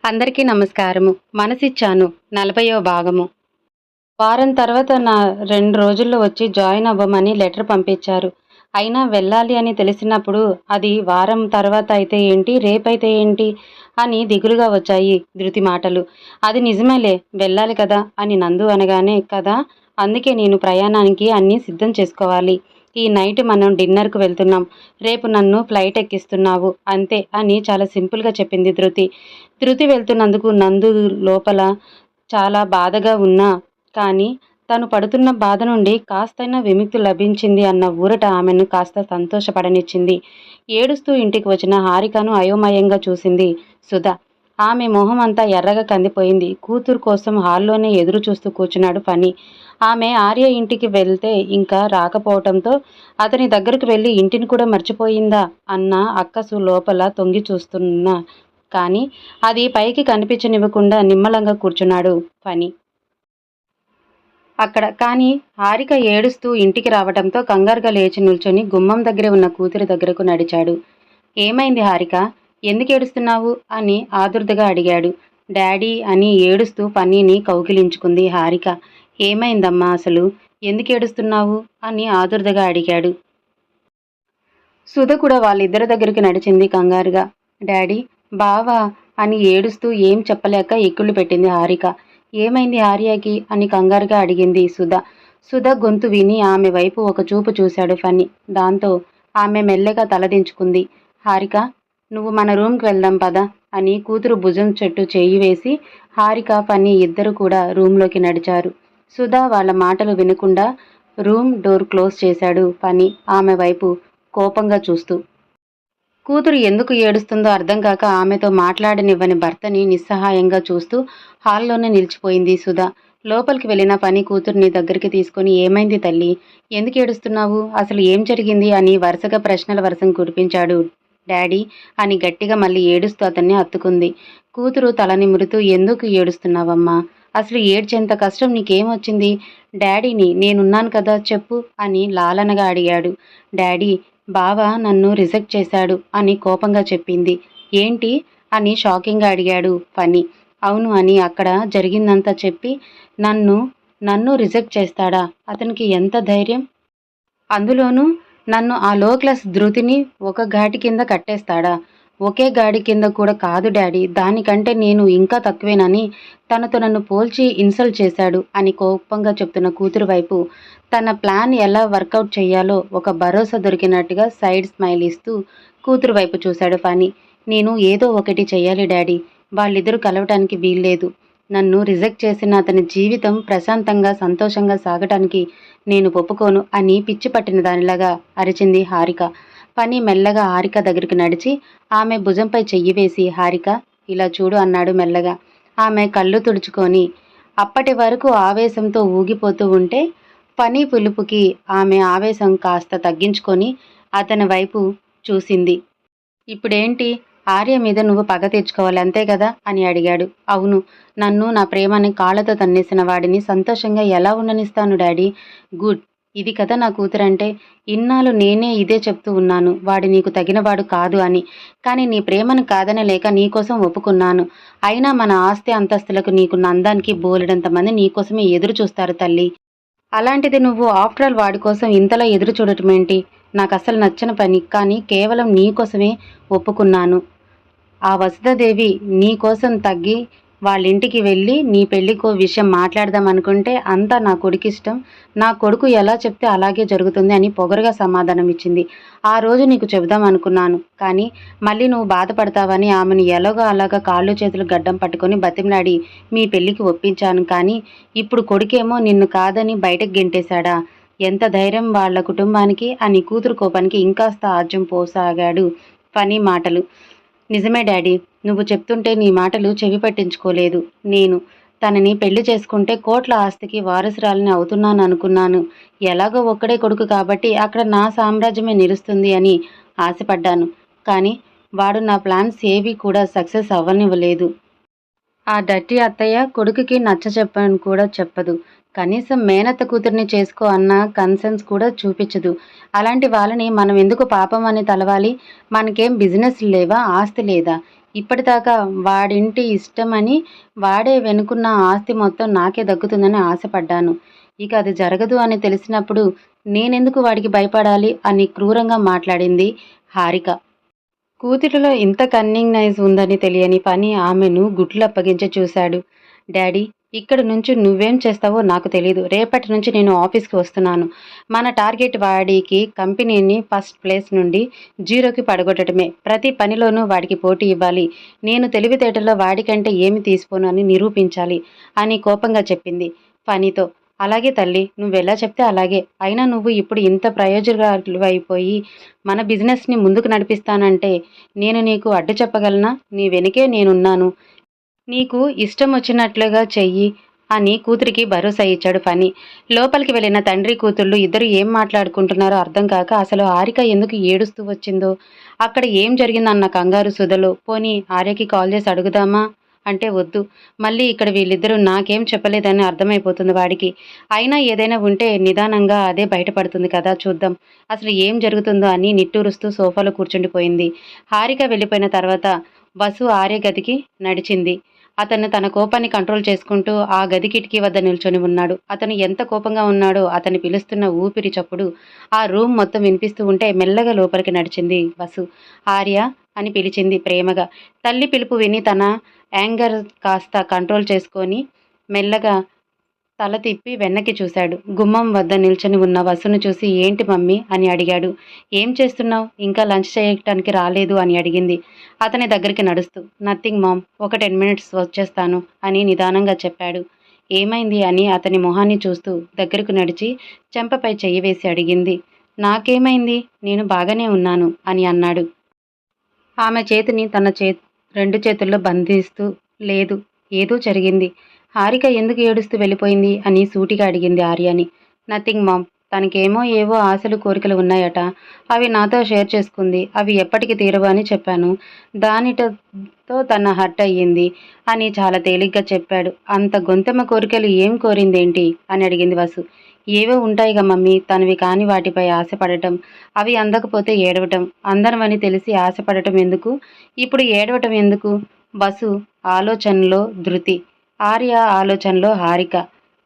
అందరికీ నమస్కారము. మనసిచ్చాను 40వ భాగము. వారం తర్వాత నా 2 రోజుల్లో వచ్చి జాయిన్ అవ్వమని లెటర్ పంపించారు. అయినా వెళ్ళాలి అని తెలిసినప్పుడు అది వారం తర్వాత అయితే ఏంటి, రేపైతే ఏంటి అని దిగులుగా వచ్చాయి ధృతి మాటలు. అది నిజమేలే, వెళ్ళాలి కదా అని నందు అనగానే, కదా అందుకే నేను ప్రయాణానికి అన్నీ సిద్ధం చేసుకోవాలి. ఈ నైట్ మనం డిన్నర్కు వెళ్తున్నాం. రేపు నన్ను ఫ్లైట్ ఎక్కిస్తున్నావు అంతే అని చాలా సింపుల్గా చెప్పింది ధృతి. ధృతి వెళ్తున్నందుకు నందు లోపల చాలా బాధగా ఉన్నా కానీ తను పడుతున్న బాధ నుండి కాస్తైనా విముక్తి లభించింది అన్న ఊరట ఆమెను కాస్త సంతోషపడనిచ్చింది. ఏడుస్తూ ఇంటికి వచ్చిన హారికను అయోమయంగా చూసింది సుధ. ఆమె మొహం అంతా ఎర్రగా కందిపోయింది. కూతురు కోసం హాల్లోనే ఎదురు చూస్తూ కూర్చున్నాడు ఫణి. ఆమె ఆర్య ఇంటికి వెళ్తే ఇంకా రాకపోవటంతో అతని దగ్గరకు వెళ్ళి ఇంటిని కూడా మర్చిపోయిందా అన్న అక్కసు లోపల తొంగి చూస్తున్నా కానీ అది పైకి కనిపించనివ్వకుండా నిమ్మలంగా కూర్చున్నాడు ఫణి అక్కడ. కానీ హారిక ఏడుస్తూ ఇంటికి రావటంతో కంగారుగా లేచి నిల్చొని గుమ్మం దగ్గరే ఉన్న కూతురి దగ్గరకు నడిచాడు. ఏమైంది హారిక, ఎందుకు ఏడుస్తున్నావు అని ఆదుర్దగా అడిగాడు. డాడీ అని ఏడుస్తూ ఫణిని కౌగిలించుకుంది హారిక. ఏమైందమ్మా అసలు, ఎందుకు ఏడుస్తున్నావు అని ఆదుర్దగా అడిగాడు. సుధ కూడా వాళ్ళిద్దరి దగ్గరికి నడిచింది కంగారుగా. డాడీ, బావా అని ఏడుస్తూ ఏం చెప్పలేక ఎక్కుళ్ళు పెట్టింది హారిక. ఏమైంది ఆర్యకి అని కంగారుగా అడిగింది సుధ. సుధ గొంతు విని ఆమె వైపు ఒక చూపు చూశాడు ఫణి. దాంతో ఆమె మెల్లగా తలదించుకుంది. హారిక, నువ్వు మన రూమ్కి వెళ్దాం పదా అని కూతురు భుజం చెట్టు చేయి వేసి హారిక ఫణి ఇద్దరు కూడా రూమ్లోకి నడిచారు. సుధ వాళ్ళ మాటలు వినకుండా రూమ్ డోర్ క్లోజ్ చేశాడు ఫణి ఆమె వైపు కోపంగా చూస్తూ. కూతురు ఎందుకు ఏడుస్తుందో అర్థం కాక ఆమెతో మాట్లాడనివ్వని భర్తని నిస్సహాయంగా చూస్తూ హాల్లోనే నిలిచిపోయింది సుధ. లోపలికి వెళ్ళిన ఫణి కూతుర్ని దగ్గరికి తీసుకొని, ఏమైంది తల్లి, ఎందుకు ఏడుస్తున్నావు, అసలు ఏం జరిగింది అని వరుసగా ప్రశ్నల వర్షం కురిపించాడు. డాడీ అని గట్టిగా మళ్ళీ ఏడుస్తూ అతన్ని హత్తుకుంది. కూతురు తల నిమురుతూ, ఎందుకు ఏడుస్తున్నావమ్మా, అసలు ఏడ్చేంత కష్టం నీకేమొచ్చింది, డాడీని నేనున్నాను కదా చెప్పు అని లాలనగా అడిగాడు. డాడీ, బావ నన్ను రిజెక్ట్ చేశాడు అని కోపంగా చెప్పింది. ఏంటి అని షాకింగ్గా అడిగాడు ఫణి. అవును అని అక్కడ జరిగిందంతా చెప్పి, నన్ను నన్ను రిజెక్ట్ చేస్తాడా, అతనికి ఎంత ధైర్యం, అందులోనూ నన్ను ఆ లో క్లాస్ ధృతిని ఒక ఘాటి కింద కట్టేస్తాడా, ఒకే గాడి కింద కూడా కాదు డాడీ, దానికంటే నేను ఇంకా తక్కువేనని తనతో నన్ను పోల్చి ఇన్సల్ట్ చేశాడు అని కోపంగా చెప్తున్న కూతురు వైపు తన ప్లాన్ ఎలా వర్కౌట్ చేయాలో ఒక భరోసా దొరికినట్టుగా సైడ్ స్మైల్ ఇస్తూ కూతురు వైపు చూశాడు ఫణి. నేను ఏదో ఒకటి చెయ్యాలి డాడీ, వాళ్ళిద్దరూ కలవటానికి వీల్లేదు, నన్ను రిజెక్ట్ చేసిన అతని జీవితం ప్రశాంతంగా సంతోషంగా సాగటానికి నేను ఒప్పుకోను అని పిచ్చి పట్టిన దానిలాగా అరిచింది హారిక. ఫణి మెల్లగా హారిక దగ్గరికి నడిచి ఆమె భుజంపై చెయ్యి వేసి, హారిక ఇలా చూడు అన్నాడు మెల్లగా. ఆమె కళ్ళు తుడుచుకొని అప్పటి వరకు ఆవేశంతో ఊగిపోతూ ఉంటే ఫణి పిలుపుకి ఆమె ఆవేశం కాస్త తగ్గించుకొని అతని వైపు చూసింది. ఇప్పుడేంటి, ఆర్య మీద నువ్వు పగ తెచ్చుకోవాలి అంతే కదా అని అడిగాడు. అవును, నన్ను నా ప్రేమని కాళ్ళతో తన్నేసిన వాడిని సంతోషంగా ఎలా ఉండనిస్తాను డాడీ. గుడ్, ఇది కదా నా కూతురంటే. ఇన్నాళ్ళు నేనే ఇదే చెప్తూ ఉన్నాను, వాడు నీకు తగినవాడు కాదు అని. కానీ నీ ప్రేమను కాదనలేక నీకోసం ఒప్పుకున్నాను. అయినా మన ఆస్తి అంతస్తులకు నీకున్న అందానికి బోలెడంతమంది నీకోసమే ఎదురు చూస్తారు తల్లి. అలాంటిది నువ్వు ఆఫ్టర్ ఆల్ వాడి కోసం ఇంతలా ఎదురు చూడటం ఏంటి, నాకు అసలు నచ్చని పని. కానీ కేవలం నీ కోసమే ఒప్పుకున్నాను. ఆ వసుధాదేవి నీ కోసం తగ్గి వాళ్ళింటికి వెళ్ళి నీ పెళ్ళికో విషయం మాట్లాడదాం అనుకుంటే అంతా నా కొడుకు ఇష్టం, నా కొడుకు ఎలా చెప్తే అలాగే జరుగుతుంది అని పొగరుగా సమాధానం ఇచ్చింది. ఆ రోజు నీకు చెబుదాం అనుకున్నాను, కానీ మళ్ళీ నువ్వు బాధపడతావని ఆమెను ఎలాగో అలాగా కాళ్ళు చేతులు గడ్డం పట్టుకొని బతిమలాడి మీ పెళ్ళికి ఒప్పించాను. కానీ ఇప్పుడు కొడుకేమో నిన్ను కాదని బయటకు గెంటేశాడా, ఎంత ధైర్యం వాళ్ళ కుటుంబానికి అని కూతురు కోపానికి ఇంకాస్త ఆజ్యం పోసాగాడు ఫణి మాటలు. నిజమే డాడీ, నువ్వు చెప్తుంటే నీ మాటలు చెవి పట్టించుకోలేదు. నేను తనని పెళ్లి చేసుకుంటే కోట్ల ఆస్తికి వారసురాలని అవుతున్నాను అనుకున్నాను. ఎలాగో ఒక్కడే కొడుకు కాబట్టి అక్కడ నా సామ్రాజ్యమే నిలుస్తుంది అని ఆశపడ్డాను. కానీ వాడు నా ప్లాన్స్ ఏవి కూడా సక్సెస్ అవ్వనివ్వలేదు. ఆ డర్టీ అత్తయ్య కొడుకుకి నచ్చచెప్పని కూడా చెప్పదు. కనీసం మేనత్త కూతుర్ని చేసుకో అన్న కన్సర్న్స్ కూడా చూపించదు. అలాంటి వాళ్ళని మనం ఎందుకు పాపం అని తలవాలి? మనకేం బిజినెస్ లేవా, ఆస్తి లేదా? ఇప్పటిదాకా వాడింటి ఇష్టమని వాడే వెనుకున్న ఆస్తి మొత్తం నాకే దక్కుతుందని ఆశపడ్డాను. ఇక అది జరగదు అని తెలిసినప్పుడు నేనెందుకు వాడికి భయపడాలి అని క్రూరంగా మాట్లాడింది హారిక. కూతురిలో ఇంత కన్నింగ్నెస్ ఉందని తెలియని పని ఆమెను గుడ్లప్పగించి చూశాడు. డాడీ, ఇక్కడ నుంచి నువ్వేం చేస్తావో నాకు తెలీదు. రేపటి నుంచి నేను ఆఫీస్కి వస్తున్నాను. మన టార్గెట్ వాడికి కంపెనీని ఫస్ట్ ప్లేస్ నుండి జీరోకి పడగొట్టడమే. ప్రతి పనిలోనూ వాడికి పోటీ ఇవ్వాలి. నేను తెలివితేటలో వాడికంటే ఏమి తీసిపోను అని నిరూపించాలి అని కోపంగా చెప్పింది ఫణితో. అలాగే తల్లి, నువ్వెలా చెప్తే అలాగే. అయినా నువ్వు ఇప్పుడు ఇంత ప్రయోజకుడివైపోయి మన బిజినెస్ని ముందుకు నడిపిస్తానంటే నేను నీకు అడ్డు చెప్పగలనా? నీ వెనుకే నేనున్నాను. నీకు ఇష్టం వచ్చినట్లుగా చెయ్యి అని కూతురికి భరోసా ఇచ్చాడు ఫణి. లోపలికి వెళ్ళిన తండ్రి కూతుళ్ళు ఇద్దరు ఏం మాట్లాడుకుంటున్నారో అర్థం కాక అసలు హారిక ఎందుకు ఏడుస్తూ వచ్చిందో, అక్కడ ఏం జరిగిందన్న కంగారు సుధలో. పోనీ ఆర్యకి కాల్ చేసి అడుగుదామా అంటే వద్దు. మళ్ళీ ఇక్కడ వీళ్ళిద్దరూ నాకేం చెప్పలేదని అర్థమైపోతుంది వాడికి. అయినా ఏదైనా ఉంటే నిదానంగా అదే బయటపడుతుంది కదా, చూద్దాం అసలు ఏం జరుగుతుందో అని నిట్టూరుస్తూ సోఫాలో కూర్చుండిపోయింది. హారిక వెళ్ళిపోయిన తర్వాత వసు ఆర్య గదికి నడిచింది. అతను తన కోపాన్ని కంట్రోల్ చేసుకుంటూ ఆ గది కిటికీ వద్ద నిల్చొని ఉన్నాడు. అతను ఎంత కోపంగా ఉన్నాడో అతను పిలుస్తున్న ఊపిరి చప్పుడు ఆ రూమ్ మొత్తం వినిపిస్తూ ఉంటే మెల్లగా లోపలికి నడిచింది వసు. ఆర్య అని పిలిచింది ప్రేమగా. తల్లి పిలుపు విని తన యాంగర్ కాస్త కంట్రోల్ చేసుకొని మెల్లగా తల తిప్పి వెనక్కి చూశాడు. గుమ్మం వద్ద నిల్చొని ఉన్న వసును చూసి ఏంటి మమ్మీ అని అడిగాడు. ఏం చేస్తున్నావు? ఇంకా లంచ్ చేయటానికి రాలేదు అని అడిగింది అతని దగ్గరికి నడుస్తూ. నథింగ్ మామ్, ఒక 10 minutes వచ్చేస్తాను అని నిదానంగా చెప్పాడు. ఏమైంది అని అతని మొహాన్ని చూస్తూ దగ్గరకు నడిచి చెంపపై చెయ్యి వేసి అడిగింది. నాకేమైంది, నేను బాగానే ఉన్నాను అని అన్నాడు. ఆమె చేతిని తన రెండు చేతుల్లో బంధిస్తూ. లేదు, ఏదో జరిగింది. హారిక ఎందుకు ఏడుస్తూ వెళ్ళిపోయింది అని సూటిగా అడిగింది ఆర్యని. నథింగ్ మామ్, తనకేమో ఏవో ఆశలు కోరికలు ఉన్నాయట. అవి నాతో షేర్ చేసుకుంది. అవి ఎప్పటికి తీరవు అని చెప్పాను. దానితో తన హర్ట్ అయ్యింది అని చాలా తేలిగ్గా చెప్పాడు. అంత గొంతెమ్మ కోరికలు ఏం కోరిందేంటి అని అడిగింది వసు. ఏవో ఉంటాయిగా మమ్మీ, తనవి కాని వాటిపై ఆశపడటం, అవి అందకపోతే ఏడవటం. అందరమని తెలిసి ఆశపడటం ఎందుకు, ఇప్పుడు ఏడవటం ఎందుకు? వసు ఆలోచనలో ధృతి, ఆర్య ఆలోచనలో హారిక.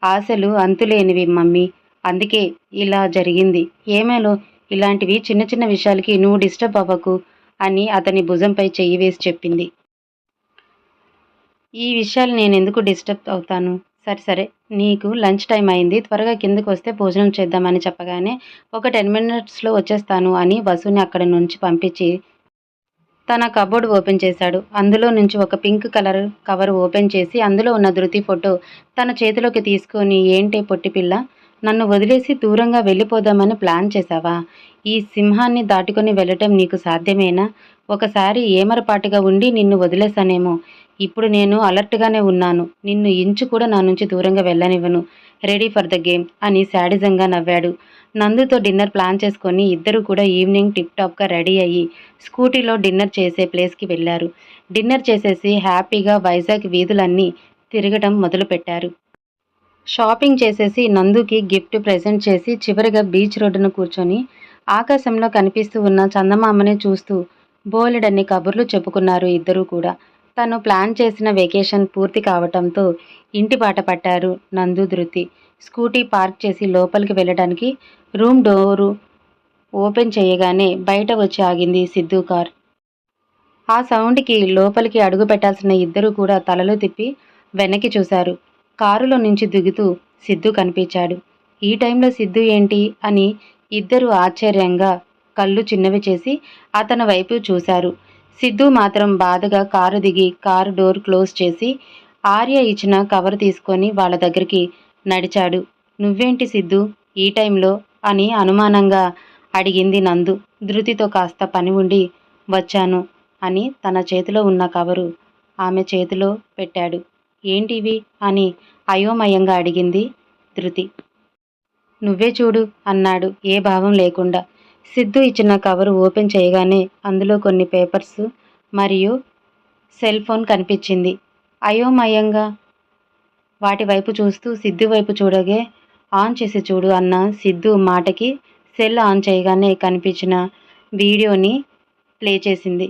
ఆశలు అంతులేనివి మమ్మీ, అందుకే ఇలా జరిగింది. ఏమేలో ఇలాంటివి చిన్న చిన్న విషయాలకి నువ్వు డిస్టర్బ్ అవ్వకు అని అతని భుజంపై చెయ్యి వేసి చెప్పింది. ఈ విషయాలు నేనెందుకు డిస్టర్బ్ అవుతాను? సరే సరే, నీకు లంచ్ టైం అయింది, త్వరగా కిందకు వస్తే భోజనం చేద్దామని చెప్పగానే ఒక 10 minutesలో వచ్చేస్తాను అని వసుని అక్కడి నుంచి పంపించి తన కబోర్డ్ ఓపెన్ చేశాడు. అందులో నుంచి ఒక పింక్ కలర్ కవర్ ఓపెన్ చేసి అందులో ఉన్న ధృతి ఫోటో తన చేతిలోకి తీసుకొని, ఏంటే పొట్టి పిల్ల, నన్ను వదిలేసి దూరంగా వెళ్ళిపోదామని ప్లాన్ చేశావా? ఈ సింహాన్ని దాటుకొని వెళ్ళటం నీకు సాధ్యమేనా? ఒకసారి ఏమరపాటుగా ఉండి నిన్ను వదిలేశానేమో. ఇప్పుడు నేను అలర్ట్గానే ఉన్నాను. నిన్ను ఇంచు కూడా నా నుంచి దూరంగా వెళ్ళనివ్వను. రెడీ ఫర్ ద గేమ్ అని శాడిజంగా నవ్వాడు. నందుతో డిన్నర్ ప్లాన్ చేసుకొని ఇద్దరు కూడా ఈవినింగ్ టిప్ టాప్గా రెడీ అయ్యి స్కూటీలో డిన్నర్ చేసే ప్లేస్కి వెళ్ళారు. డిన్నర్ చేసేసి హ్యాపీగా వైజాగ్ వీధులన్నీ తిరగటం మొదలుపెట్టారు. షాపింగ్ చేసేసి నందుకి గిఫ్ట్ ప్రెజెంట్ చేసి చివరిగా బీచ్ రోడ్డున కూర్చొని ఆకాశంలో కనిపిస్తూ ఉన్న చందమామని చూస్తూ బోలెడన్ని కబుర్లు చెప్పుకున్నారు ఇద్దరూ కూడా. తను ప్లాన్ చేసిన వెకేషన్ పూర్తి కావటంతో ఇంటి బాట పట్టారు నందు ధృతి. స్కూటీ పార్క్ చేసి లోపలికి వెళ్ళడానికి రూమ్ డోరు ఓపెన్ చేయగానే బయట వచ్చి ఆగింది సిద్ధు కార్. ఆ సౌండ్కి లోపలికి అడుగు పెట్టాల్సిన ఇద్దరూ కూడా తలలు తిప్పి వెనక్కి చూశారు. కారులో నుంచి దిగుతూ సిద్ధు కనిపించాడు. ఈ టైంలో సిద్ధు ఏంటి అని ఇద్దరు ఆశ్చర్యంగా కళ్ళు చిన్నవి చేసి అతని వైపు చూశారు. సిద్ధు మాత్రం బాధగా కారు దిగి కారు డోర్ క్లోజ్ చేసి ఆర్య ఇచ్చిన కవర్ తీసుకొని వాళ్ళ దగ్గరికి నడిచాడు. నువ్వేంటి సిద్ధు ఈ టైంలో అని అనుమానంగా అడిగింది నందు. ధృతితో కాస్త పని ఉండి వచ్చాను అని తన చేతిలో ఉన్న కవరు ఆమె చేతిలో పెట్టాడు. ఏంటివి అని అయోమయంగా అడిగింది ధృతి. నువ్వే చూడు అన్నాడు ఏ భావం లేకుండా. సిద్ధు ఇచ్చిన కవరు ఓపెన్ చేయగానే అందులో కొన్ని పేపర్స్ మరియు సెల్ ఫోన్ కనిపించింది. అయోమయంగా వాటి వైపు చూస్తూ సిద్ధు వైపు చూడగే ఆన్ చేసి చూడు అన్న సిద్ధు మాటకి సెల్ ఆన్ చేయగానే కనిపించిన వీడియోని ప్లే చేసింది.